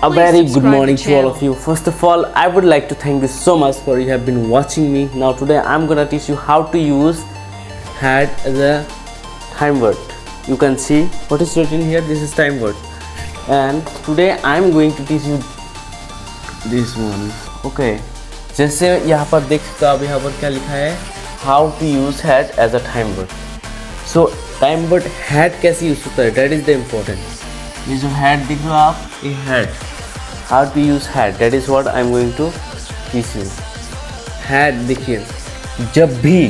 A very good morning to all of you. First of all, I would like to thank you so much for you have been watching me. Now today I'm gonna teach you how to use had as a time word. You can see what is written here. This is time word, and today I'm going to teach you this one. Okay, जैसे यहाँ पर देख सकते हो आप यहाँ पर क्या लिखा है, how to use had as a time word. So time word had कैसे यूज होता है, that is the important. ये जो had दिख रहा आप, ये had. How to use had, that is what I am going to teach you. had देखिए, जब भी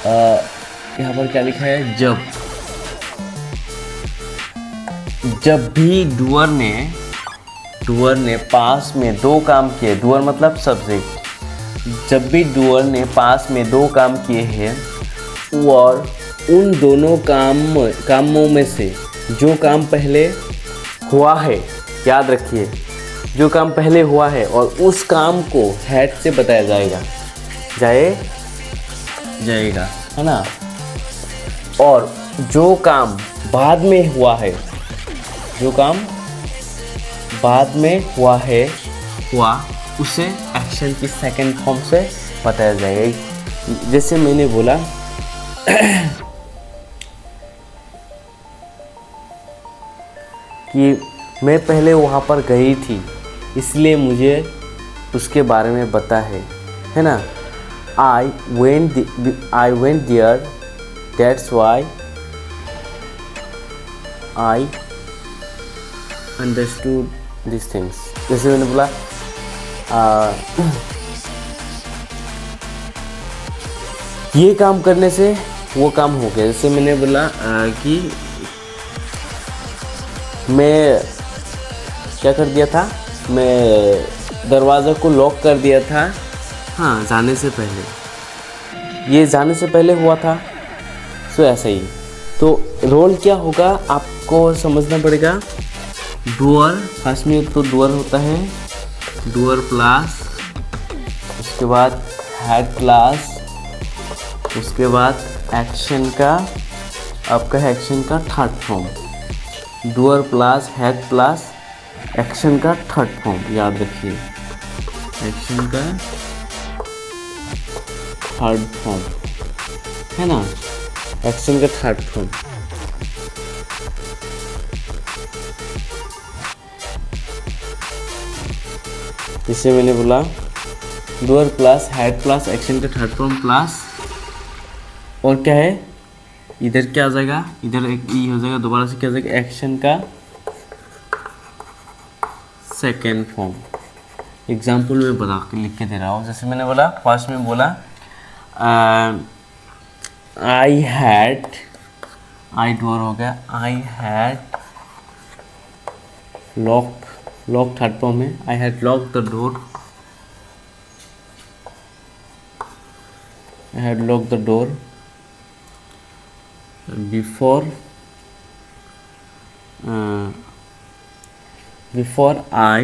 यहाँ पर क्या लिखा है, जब भी डूअर ने पास में दो काम किए, डूअर मतलब सब्जेक्ट, जब भी डूअर ने पास में दो काम किए हैं और उन दोनों कामों में से जो काम पहले हुआ है, याद रखिए, जो काम पहले हुआ है और उस काम को हैड से बताया जाएगा, है ना। और जो काम बाद में हुआ है, उसे एक्शन की सेकंड फॉर्म से बताया जाएगा। जैसे मैंने बोला कि मैं पहले वहाँ पर गई थी, इसलिए मुझे उसके बारे में पता है ना। I went there, that's why I understood these things. जैसे मैंने बोला ये काम करने से वो काम हो गया। जैसे मैंने बोला कि मैं क्या कर दिया था, मैं दरवाज़ा को लॉक कर दिया था, हाँ, जाने से पहले। ये जाने से पहले हुआ था, सो ऐसा ही। तो रोल क्या होगा आपको समझना पड़ेगा। डूअर, फर्स्ट में तो डूअर होता है, डूअर प्लस, उसके बाद हैड प्लस, उसके बाद एक्शन का, आपका एक्शन का third form, doer plus had plus action का थर्ड फॉर्म, याद रखिए, एक्शन का थर्ड फॉर्म, है ना, एक्शन का थर्ड फॉर्म। जैसे मैंने बोला doer plus had plus action का थर्ड फॉर्म प्लस, और क्या है, इधर क्या आ जाएगा, इधर एक ई हो जाएगा, दोबारा से क्या हो जाएगा, एक्शन का सेकेंड फॉर्म। एग्जाम्पल में बता के लिख के दे रहा हूँ। जैसे मैंने बोला, फर्स्ट में बोला आई डोर हो गया, I had lock third form है, I had lock the door, I had lock the door before I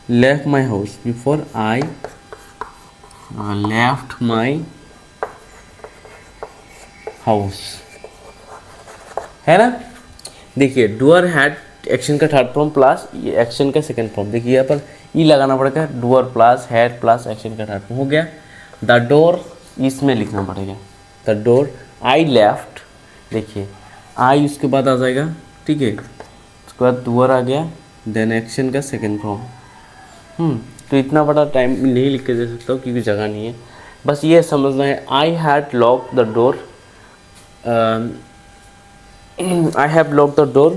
left my house, before I left my house, है ना। देखिए डूअर हैड एक्शन का थर्ड फॉर्म प्लस ये action का second form, देखिए यहाँ पर ई लगाना पड़ेगा, doer plus had plus action का थर्ड फॉर्म हो गया। द डोर इसमें लिखना पड़ेगा, द डोर, आई लेफ्ट, देखिए आई उसके बाद आ जाएगा, ठीक है, उसके बाद डूअर आ गया, देन एक्शन का सेकंड फॉर्म। तो इतना बड़ा टाइम नहीं लिख के दे सकता हूँ क्योंकि जगह नहीं है, बस ये समझना है। I had lock the door, I have lock the door,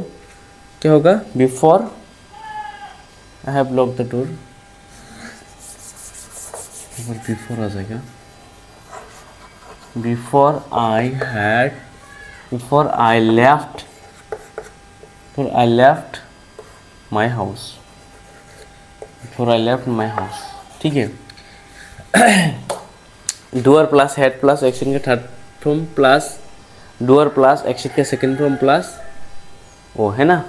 क्या होगा, before I have lock the door, before आ जाएगा, before I left my house, ठीक है। Doer plus had plus action का third form plus doer plus action का second form plus वो, है ना।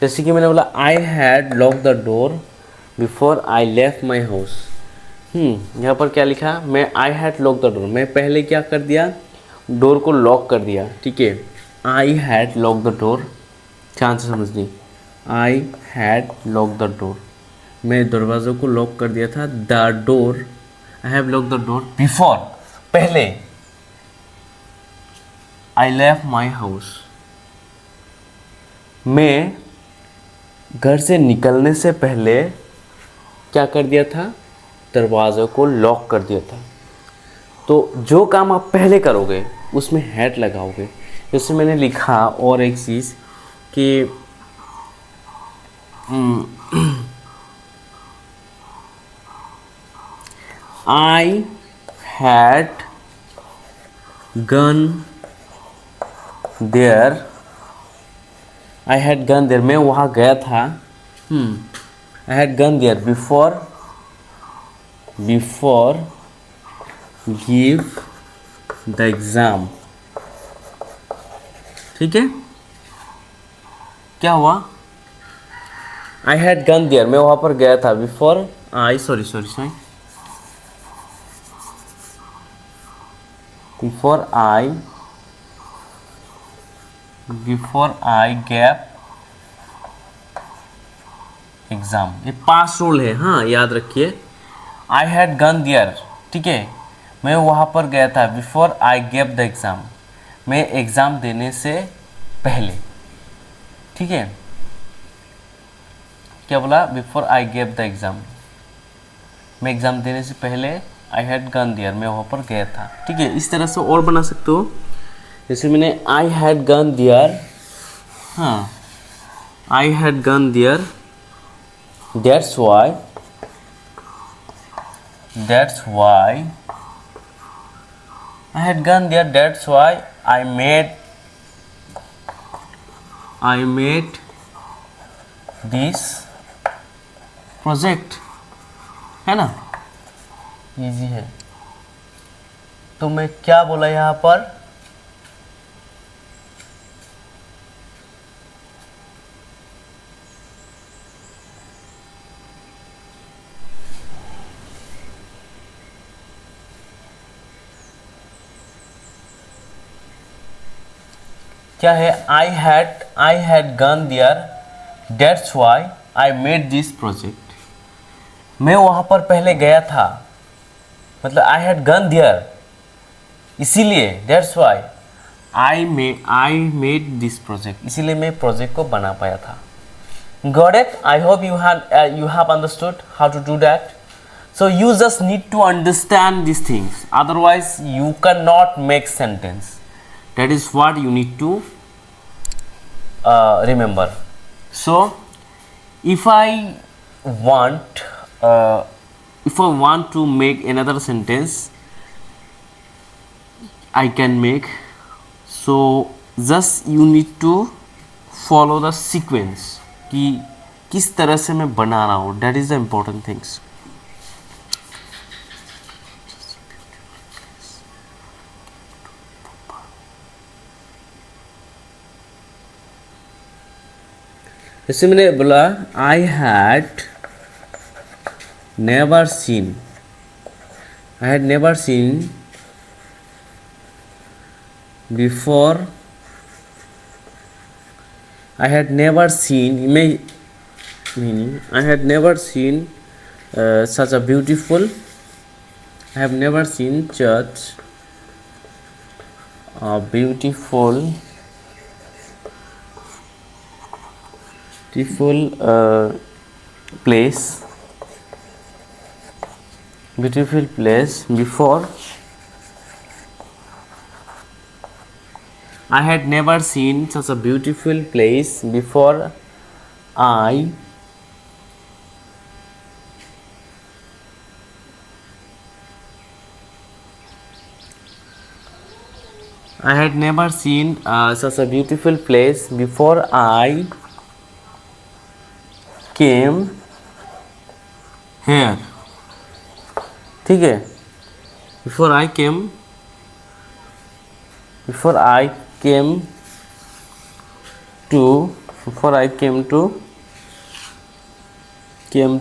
जैसे कि मैंने बोला I had lock the door before I left my house, यहाँ पर क्या लिखा, मैं आई हैड लॉक द डोर, मैं पहले क्या कर दिया, डोर को लॉक कर दिया, ठीक है। I had lock the door, ध्यान से समझनी, आई हैड लॉक द डोर, मैं दरवाज़ों को लॉक कर दिया था। The door, I have lock the door before, पहले, आई लेफ्ट माई हाउस, मैं घर से निकलने से पहले क्या कर दिया था, दरवाज़ों को लॉक कर दिया था। तो जो काम आप पहले करोगे उसमें हैड लगाओगे। जैसे मैंने लिखा और एक चीज़ कि I had gone there, I had gone there, मैं वहाँ गया था। I had gone there before give the exam. ठीक है, क्या हुआ, आई हैड गन देयर, मैं वहाँ पर गया था before I, sorry before I gap exam, ये पास रूल है, हाँ याद रखिए। आई हैड गन देयर, ठीक है, मैं वहाँ पर गया था before I gave the exam, मैं एग्ज़ाम देने से पहले। ठीक है, क्या बोला, before I gave the exam, मैं एग्ज़ाम देने से पहले आई हैड गन देयर, मैं वहाँ पर गया था। ठीक है, इस तरह से और बना सकते हो। जैसे मैंने आई हैड गन देयर, हाँ I had gone there, that's why I had gone there, that's why I made this project, है ना, इजी है। तो मैं क्या बोला यहाँ पर, क्या है, I had gone there, that's why I made this project, मैं वहाँ पर पहले गया था, मतलब आई हैड गन देयर, इसीलिए that's why I made this project, इसीलिए मैं प्रोजेक्ट को बना पाया था। Got it? I hope you have understood how to do that. So you just need to understand these things, otherwise you cannot make sentence. That is what you need to remember. So if I want to make another sentence, I can make. So just you need to follow the sequence कि किस तरह से मैं बना रहा हूँ, that is the important things. जैसे मैंने बोला I had never seen before, I had never seen such a beautiful, I have never seen such a beautiful place before. I had never seen such a beautiful place before I had never seen such a beautiful place before I came here. ठीक है, before I came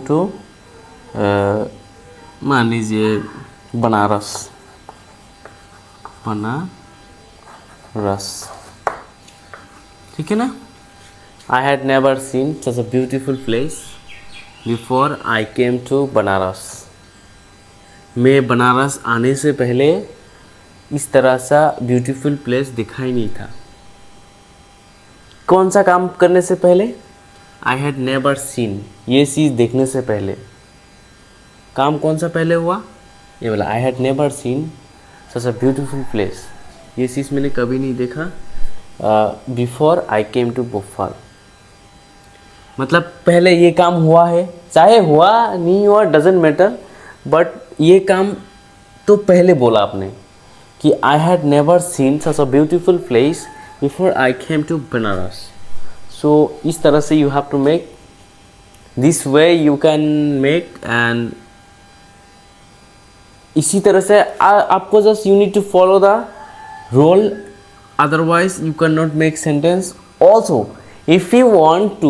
to मान लीजिए बनारस, ठीक है ना। I had never seen such a beautiful place before I came to Banaras. मैं बनारस आने से पहले इस तरह सा ब्यूटीफुल प्लेस दिखा ही नहीं था। कौन सा काम करने से पहले? आई हैड नेवर सीन, ये चीज़ देखने से पहले। काम कौन सा पहले हुआ? ये बोला I had never seen such a beautiful place, ये चीज़ मैंने कभी नहीं देखा before I came to Bhopal. मतलब पहले ये काम हुआ है, चाहे हुआ नहीं हुआ डजेंट मैटर, बट ये काम तो पहले बोला आपने कि I had never seen such a beautiful place before I came to Banaras. So इस तरह से you have to make this way, you can make. And इसी तरह से आपको just you need to follow the rule, otherwise you cannot make sentence. Also if you want to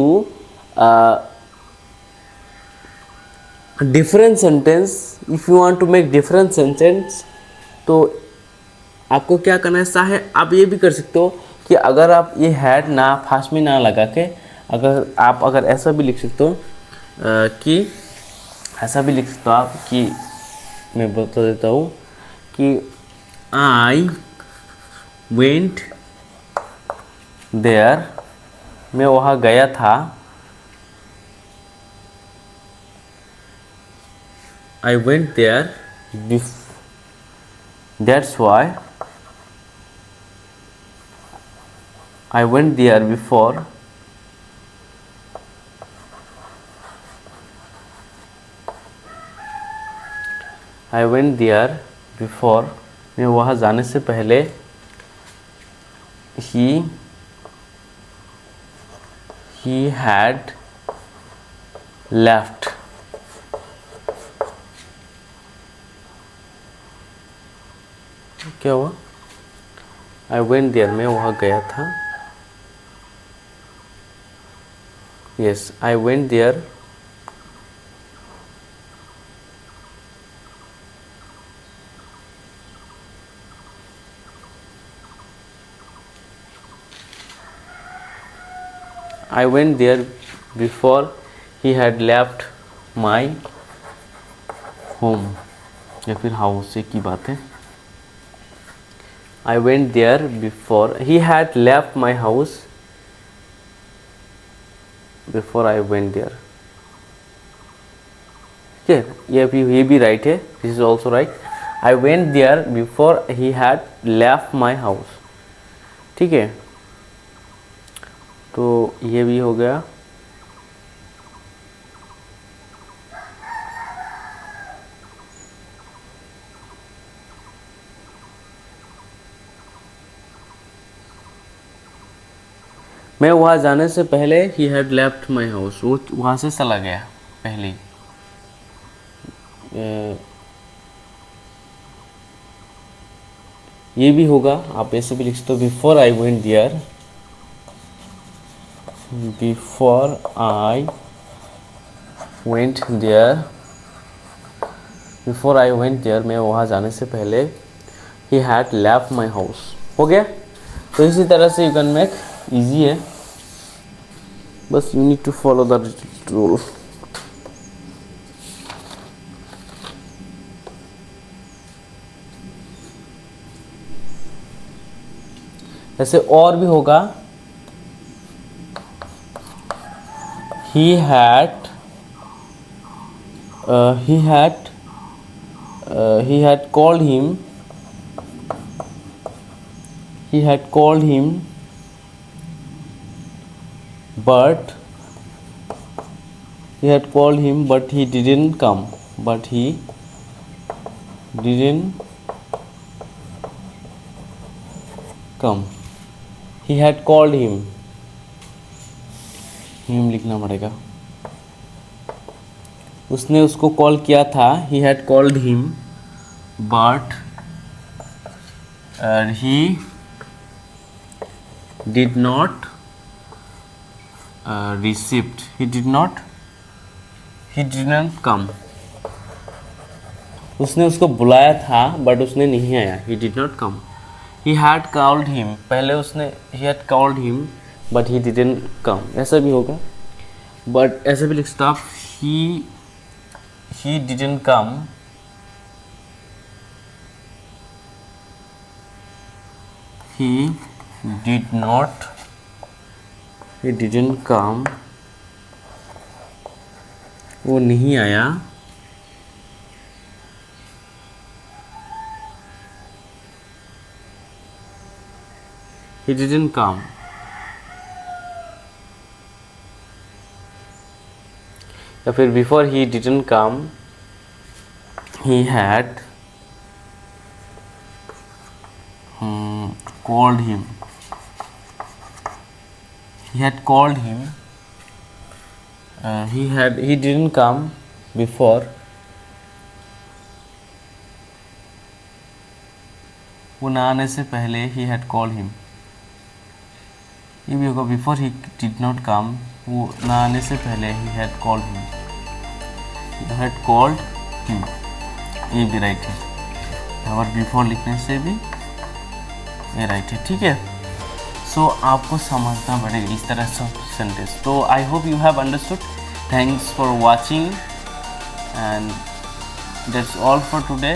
different sentence, if you want to make different sentence, तो आपको क्या करना है? चाहे आप ये भी कर सकते हो कि अगर आप ये हैड ना फास्ट में ना लगा के, अगर ऐसा भी लिख सकते हो कि ऐसा भी लिख सकते हो आप कि मैं बता देता हूँ कि आई वेंट देयर, मैं वहाँ गया था। I went there that's why I went there before I went there before, मैं वहाँ जाने से पहले he had left क्या हुआ? I went there, मैं वहाँ गया था। yes I went there I went there before he had left my home, या फिर हाउस से की बात है। I went there before he had left my house before I went there। ठीक है, ये भी राइट है, this is also right. I went there before he had left my house। ठीक है, तो ये भी हो गया। मैं वहाँ जाने से पहले ही हैड लेफ्ट माई हाउस, वो वहाँ से चला गया पहले ही। ये भी होगा, आप ऐसे भी लिख सकते हो before I went there, before I went there, before I went there, मैं वहाँ जाने से पहले ही हैड लेफ्ट माई हाउस। हो गया। तो इसी तरह से यू कैन मेक, इजी है, बस you need to follow the rule. ऐसे और भी होगा, he had called him, but he didn't come, he had called him लिखना पड़ेगा। उसने उसको कॉल किया था, he had called him but he did not received, he didn't come। उसने उसको बुलाया था बट उसने नहीं आया, he did not come। he had called him, पहले उसने he had called him but he didn't come, ऐसा भी होगा, बट ऐसा भी लिख सकता आप, he didn't come, he didn't come, वो नहीं आया, he didn't come, या फिर before he didn't come he had called him, he didn't come before, वो ना आने से पहले he had called him, ये भी होगा before he did not come, वो ना आने से पहले he had called him, ये भी राइट है, और बिफोर लिखने से भी ये राइट है, ठीक है। सो आपको समझना पड़ेगा इस तरह से सेंटेंस। तो I hope you have understood, thanks for watching and that's all for today,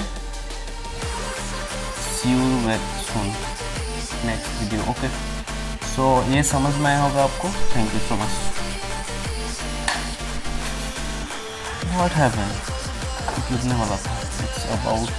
see you very soon next video, okay. So ये समझ में आया होगा आपको, thank you so much. What happened, लिखने वाला था, इट्स अबाउट